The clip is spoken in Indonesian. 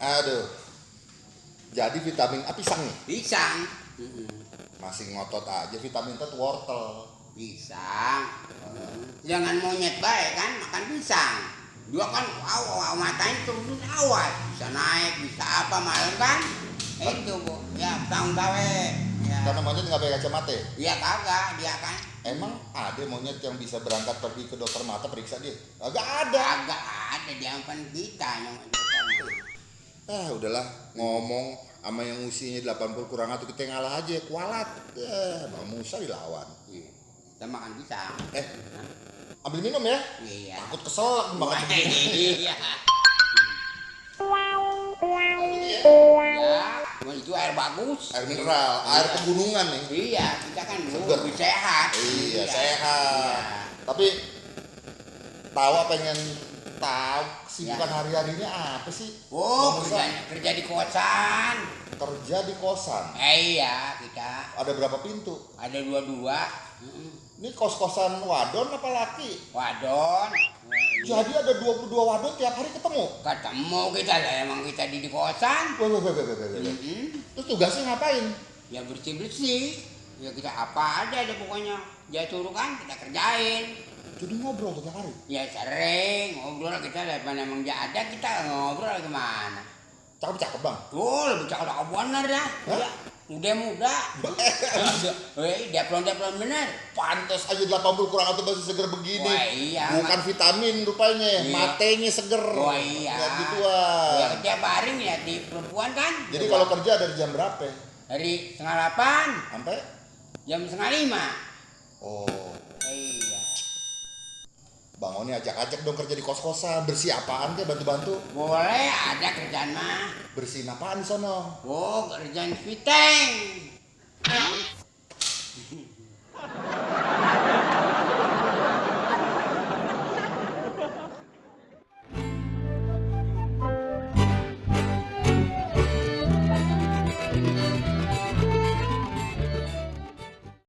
Aduh. Jadi vitamin A pisang nih? Pisang. Masih ngotot aja vitamin T wortel. Pisang. Jangan monyet baik kan makan pisang. Dia kan matanya terus awas. Bisa naik, bisa apa malam kan? Itu Bu. Ya, tahun gawe. Ya. Karena monyet nggak pakai kacamata. Iya kagak dia kan. Emang ada monyet yang bisa berangkat pergi ke dokter mata periksa dia? Agak ada. Agak ada di depan kita yang Udahlah ngomong sama yang usianya 80 kurang atau kita ngalah aja kualat. Bang Musa dilawan. Kita makan pisang. Ambil minum ya. Iya. Takut keselak makan Iya. Ya, itu air bagus. air mineral, air pegunungan nih. Iya, kita kan Seger. lebih sehat. Iya, sehat. Iya. Tapi pengen tahu kesibukan hari-harinya apa sih? Oh, Bang Musa? kerja di kosan. Kerja di kosan. Iya, kita Ada berapa pintu? ada dua-dua. Ini kos-kosan wadon apa laki? Wadon. Jadi ada 22 wadon tiap hari ketemu? Ketemu kita lah, emang kita di kosan. Weh. Terus tugasnya ngapain? Ya bersih-bersih. Ya kita apa aja ada pokoknya. Dia suruh kan kita kerjain. Jadi ngobrol tiap hari? Ya sering ngobrol kita lah, emang dia ada kita ngobrol gimana. Cakep bang? Tuh lebih cakep bener dah. Ya, udah muda. Dia pelon bener. Pantes aja 80 kurang atau masih seger begini. Wah iya. Bukan vitamin rupanya, Iya. matenya seger. Wah iya. Kayak gituan. Ya tiap hari nih di perempuan kan. Jadi kalau kerja dari jam berapa? Dari 7:30 Sampai? jam 4:30. Oh. Iya. Bang Oni ajak-ajak dong kerja di kos-kosan. Bersih apaan kek bantu-bantu? Boleh ada kerjaan mah. Bersihin apaan di sono? Oh kerjaan fiteng.